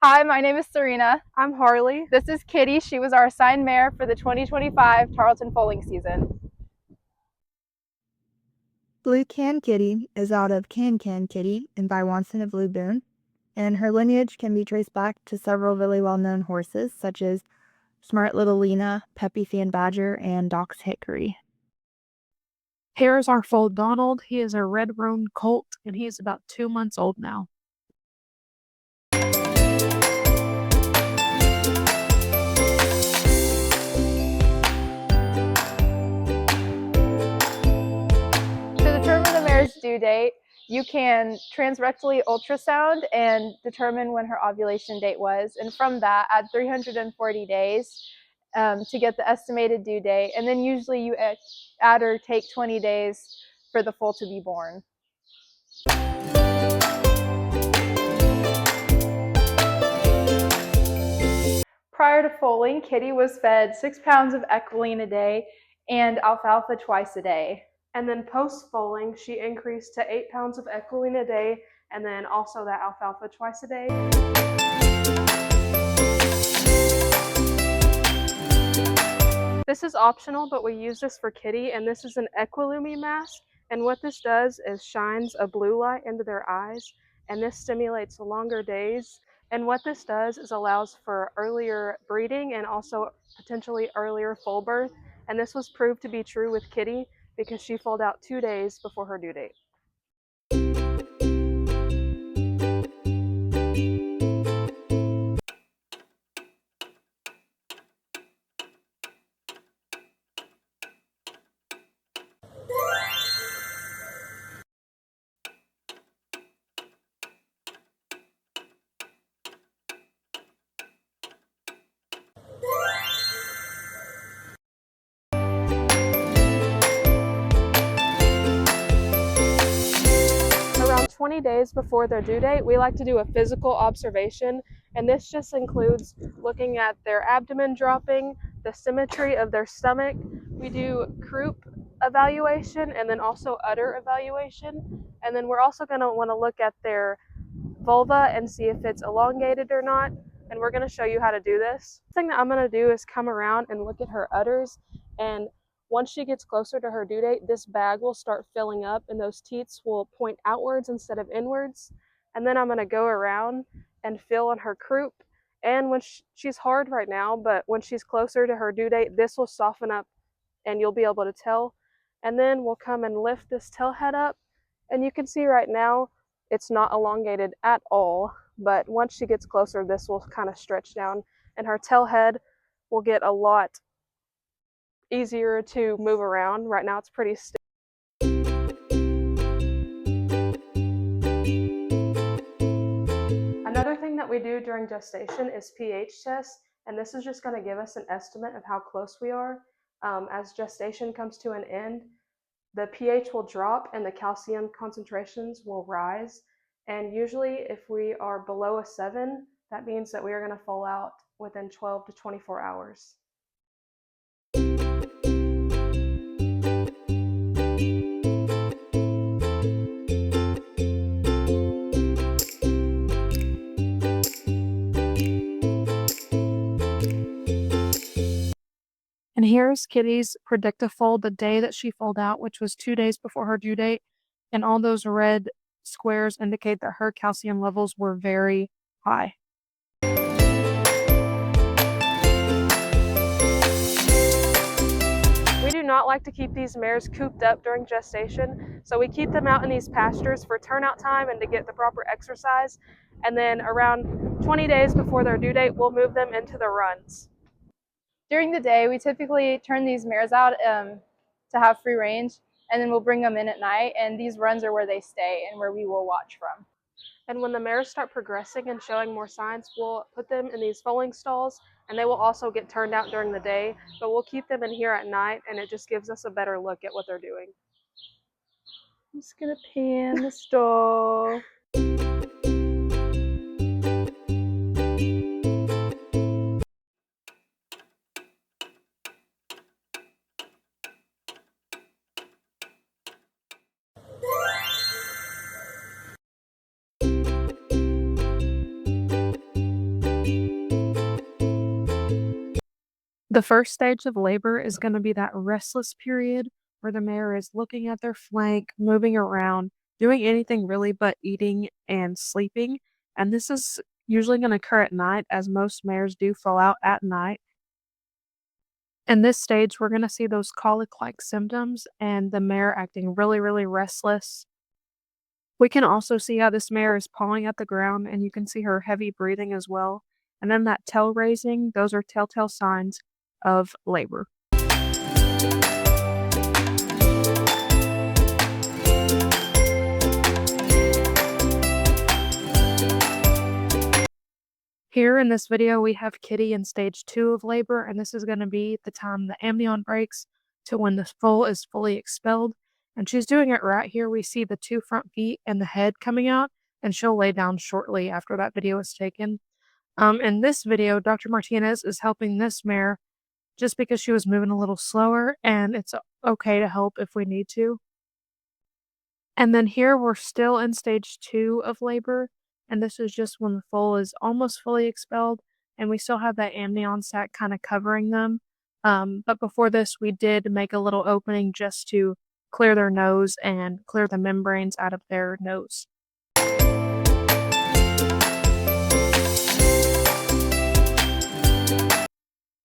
Hi, my name is Sarina. I'm Harley. This is Kitty. She was our assigned mare for the 2025 Tarleton foaling season. Blue Can Kitty is out of Can Kitty and by Watson of Blue Boone, and her lineage can be traced back to several really well-known horses such as Smart Little Lena, Peppy Fan Badger, and Doc's Hickory. Here is our foal Donald. He is a red roan colt, and he is about 2 months old now. To determine the mare's due date, you can transrectally ultrasound and determine when her ovulation date was, and from that add 340 days to get the estimated due date, and then usually you add or take 20 days for the foal to be born. Prior to foaling, Kitty was fed 6 pounds of equiline a day and alfalfa twice a day. And then post-foaling, she increased to 8 pounds of equiline a day, and then also that alfalfa twice a day. This is optional, but we use this for Kitty, and this is an equilumi mask. And what this does is shines a blue light into their eyes, and this stimulates longer days. And what this does is allows for earlier breeding and also potentially earlier foal birth. And this was proved to be true with Kitty because she foaled out 2 days before her due date. Around 20 days before their due date, we like to do a physical observation, and this just includes looking at their abdomen dropping, the symmetry of their stomach. We do croup evaluation and then also udder evaluation, and then we're also going to want to look at their vulva and see if it's elongated or not, and we're going to show you how to do this. The thing that I'm going to do is come around and look at her udders, and once she gets closer to her due date, this bag will start filling up and those teats will point outwards instead of inwards. And then I'm going to go around and feel on her croup. And when she's hard right now, but when she's closer to her due date, this will soften up and you'll be able to tell. And then we'll come and lift this tail head up. And you can see right now, it's not elongated at all. But once she gets closer, this will kind of stretch down and her tail head will get a lot easier to move around. Right now it's pretty stiff. Another thing that we do during gestation is pH tests, and this is just going to give us an estimate of how close we are. As gestation comes to an end, the pH will drop and the calcium concentrations will rise. And usually if we are below a 7, that means that we are going to fall out within 12 to 24 hours. And here's Kitty's predictive fold the day that she foaled out, which was 2 days before her due date. And all those red squares indicate that her calcium levels were very high. We do not like to keep these mares cooped up during gestation, so we keep them out in these pastures for turnout time and to get the proper exercise. And then around 20 days before their due date, we'll move them into the runs. During the day, we typically turn these mares out to have free range, and then we'll bring them in at night, and these runs are where they stay and where we will watch from. And when the mares start progressing and showing more signs, we'll put them in these foaling stalls, and they will also get turned out during the day, but we'll keep them in here at night, and it just gives us a better look at what they're doing. I'm just gonna pan the stall. The first stage of labor is going to be that restless period where the mare is looking at their flank, moving around, doing anything really but eating and sleeping. And this is usually going to occur at night, as most mares do fall out at night. In this stage, we're going to see those colic-like symptoms and the mare acting really, really restless. We can also see how this mare is pawing at the ground, and you can see her heavy breathing as well. And then that tail raising, those are telltale signs of labor. Here in this video, we have Kitty in stage 2 of labor, and this is going to be the time the amnion breaks to when the foal is fully expelled. And she's doing it right here. We see the 2 front feet and the head coming out, and she'll lay down shortly after that video is taken. In this video, Dr. Martinez is helping this mare just because she was moving a little slower, and it's okay to help if we need to. And then here we're still in stage 2 of labor, and this is just when the foal is almost fully expelled, and we still have that amnion sac kind of covering them. But before this, we did make a little opening just to clear their nose and clear the membranes out of their nose.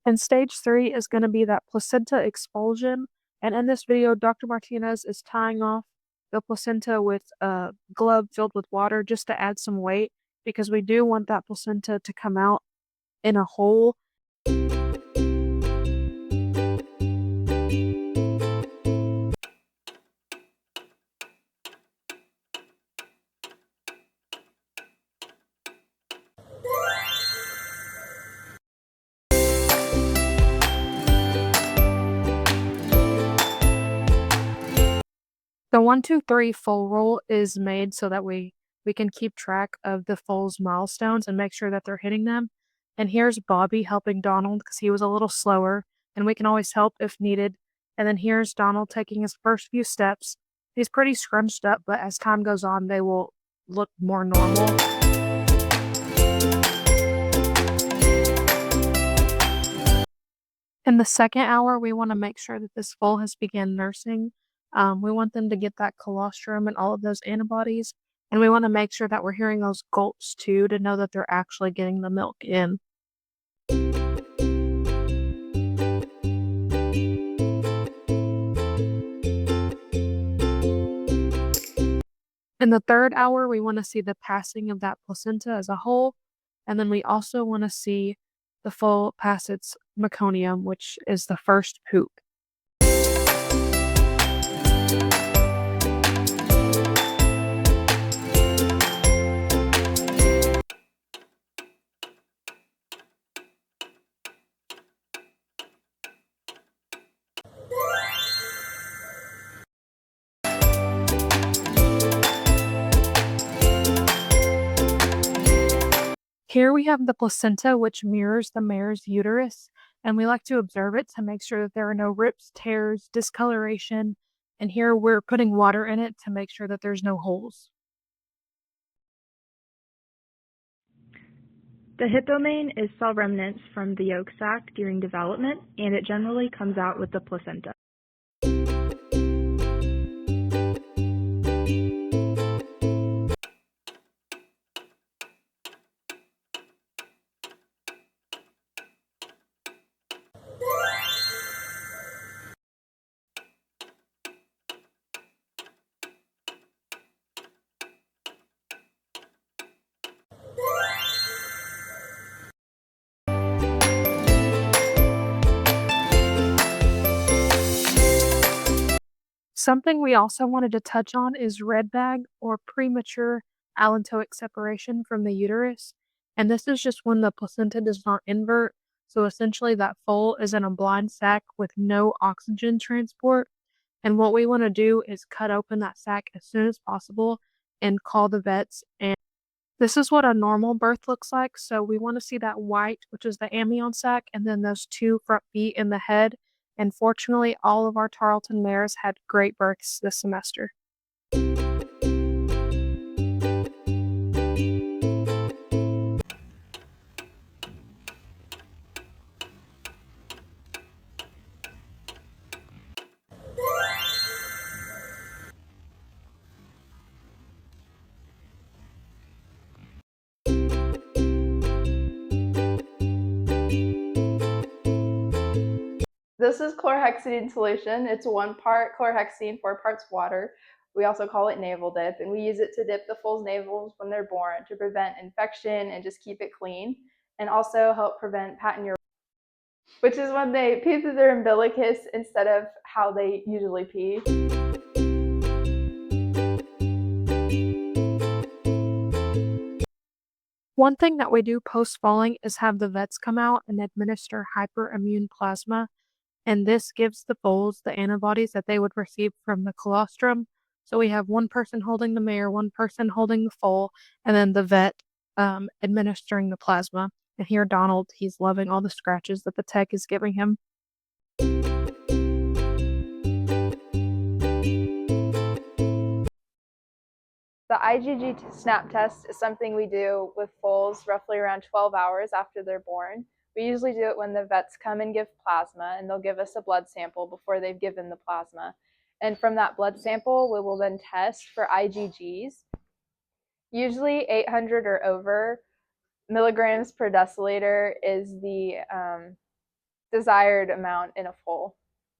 And stage 3 is going to be that placenta expulsion. And in this video, Dr. Martinez is tying off the placenta with a glove filled with water just to add some weight, because we do want that placenta to come out in a hole. The 1, 2, 3 foal roll is made so that we can keep track of the foal's milestones and make sure that they're hitting them. And here's Bobby helping Donald because he was a little slower, and we can always help if needed. And then here's Donald taking his first few steps. He's pretty scrunched up, but as time goes on, they will look more normal. In the second hour, we want to make sure that this foal has begun nursing. We want them to get that colostrum and all of those antibodies, and we want to make sure that we're hearing those gulps too to know that they're actually getting the milk in. In the third hour, we want to see the passing of that placenta as a whole, and then we also want to see the foal pass its meconium, which is the first poop. Here we have the placenta, which mirrors the mare's uterus, and we like to observe it to make sure that there are no rips, tears, discoloration, and here we're putting water in it to make sure that there's no holes. The hippomane is cell remnants from the yolk sac during development, and it generally comes out with the placenta. Something we also wanted to touch on is red bag, or premature allantoic separation from the uterus. And this is just when the placenta does not invert. So essentially that foal is in a blind sac with no oxygen transport. And what we want to do is cut open that sac as soon as possible and call the vets. And this is what a normal birth looks like. So we want to see that white, which is the amnion sac, and then those 2 front feet in the head. And fortunately, all of our Tarleton mares had great births this semester. This is chlorhexidine solution. It's 1 part chlorhexidine, 4 parts water. We also call it navel dip, and we use it to dip the foal's navels when they're born to prevent infection and just keep it clean, and also help prevent patent urethritis, which is when they pee through their umbilicus instead of how they usually pee. One thing that we do post-falling is have the vets come out and administer hyperimmune plasma, and this gives the foals the antibodies that they would receive from the colostrum. So we have one person holding the mare, one person holding the foal, and then the vet administering the plasma. And here Donald, he's loving all the scratches that the tech is giving him. The IgG snap test is something we do with foals roughly around 12 hours after they're born. We usually do it when the vets come and give plasma, and they'll give us a blood sample before they've given the plasma. And from that blood sample, we will then test for IgGs. Usually 800 or over milligrams per deciliter is the desired amount in a foal.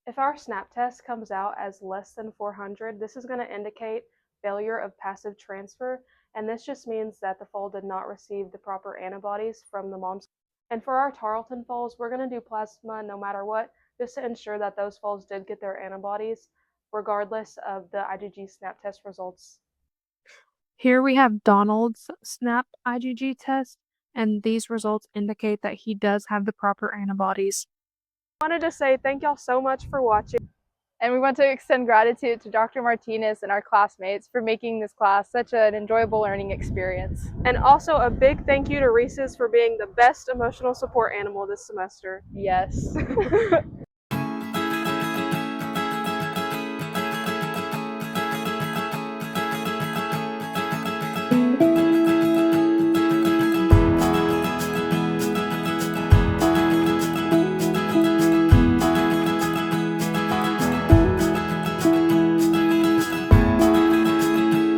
If our snap test comes out as less than 400, this is going to indicate failure of passive transfer, and this just means that the foal did not receive the proper antibodies from the mom's. And for our Tarleton foals, we're going to do plasma no matter what, just to ensure that those foals did get their antibodies, regardless of the IgG snap test results. Here we have Donald's snap IgG test, and these results indicate that he does have the proper antibodies. I wanted to say thank y'all so much for watching. And we want to extend gratitude to Dr. Martinez and our classmates for making this class such an enjoyable learning experience. And also a big thank you to Reese's for being the best emotional support animal this semester. Yes.